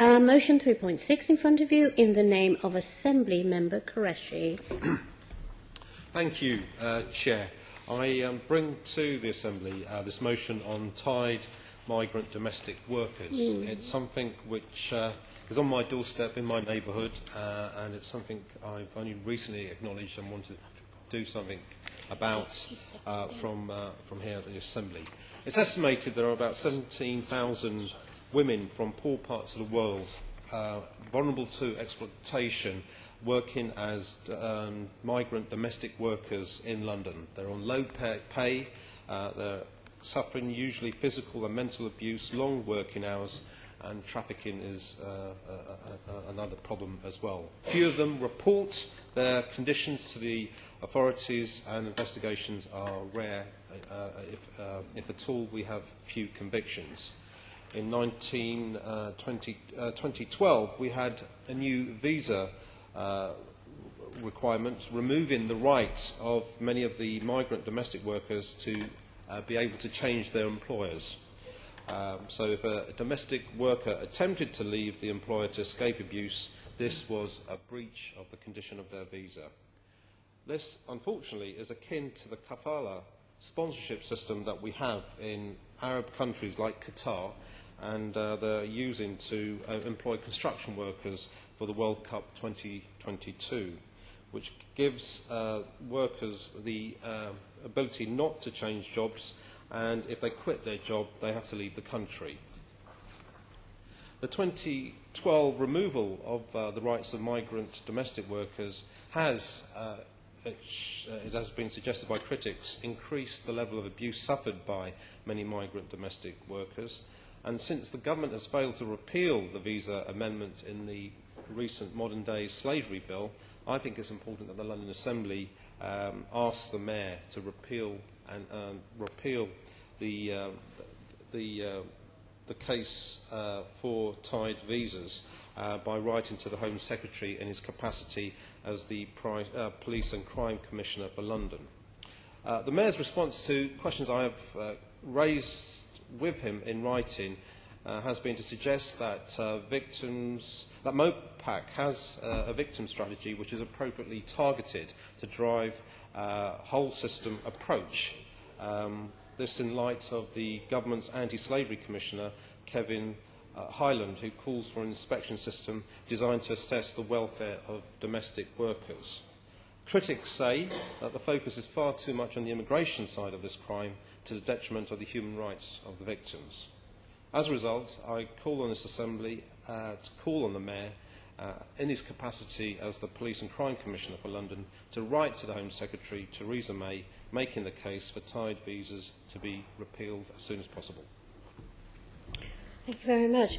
Motion 3.6 in front of you in the name of Assembly Member Qureshi. Thank you, Chair. I bring to the Assembly this motion on tied migrant domestic workers. It's something which is on my doorstep in my neighbourhood, and it's something I've only recently acknowledged and wanted to do something about from here at the Assembly. It's estimated there are about 17,000 women from poor parts of the world vulnerable to exploitation working as migrant domestic workers in London. They're on low pay, they're suffering usually physical and mental abuse, long working hours, and trafficking is another problem as well. Few of them report their conditions to the authorities, and investigations are rare. If at all, we have few convictions. In 2012, we had a new visa requirement removing the right of many of the migrant domestic workers to be able to change their employers. So if a domestic worker attempted to leave the employer to escape abuse, this was a breach of the condition of their visa. This, unfortunately, is akin to the kafala sponsorship system that we have in Arab countries like Qatar, and they're using to employ construction workers for the World Cup 2022, which gives workers the ability not to change jobs, and if they quit their job, they have to leave the country. The 2012 removal of the rights of migrant domestic workers has, it has been suggested by critics, increased the level of abuse suffered by many migrant domestic workers. And since the government has failed to repeal the visa amendment in the recent modern-day slavery bill, I think it's important that the London Assembly asks the Mayor to repeal the case for tied visas by writing to the Home Secretary in his capacity as the Police and Crime Commissioner for London. The Mayor's response to questions I have raised with him in writing has been to suggest that that MOPAC has a victim strategy which is appropriately targeted to drive a whole system approach. This in light of the government's anti-slavery commissioner, Kevin Highland, who calls for an inspection system designed to assess the welfare of domestic workers. Critics say that the focus is far too much on the immigration side of this crime, to the detriment of the human rights of the victims. As a result, I call on this Assembly to call on the Mayor, in his capacity as the Police and Crime Commissioner for London, to write to the Home Secretary, Theresa May, making the case for tied visas to be repealed as soon as possible. Thank you very much.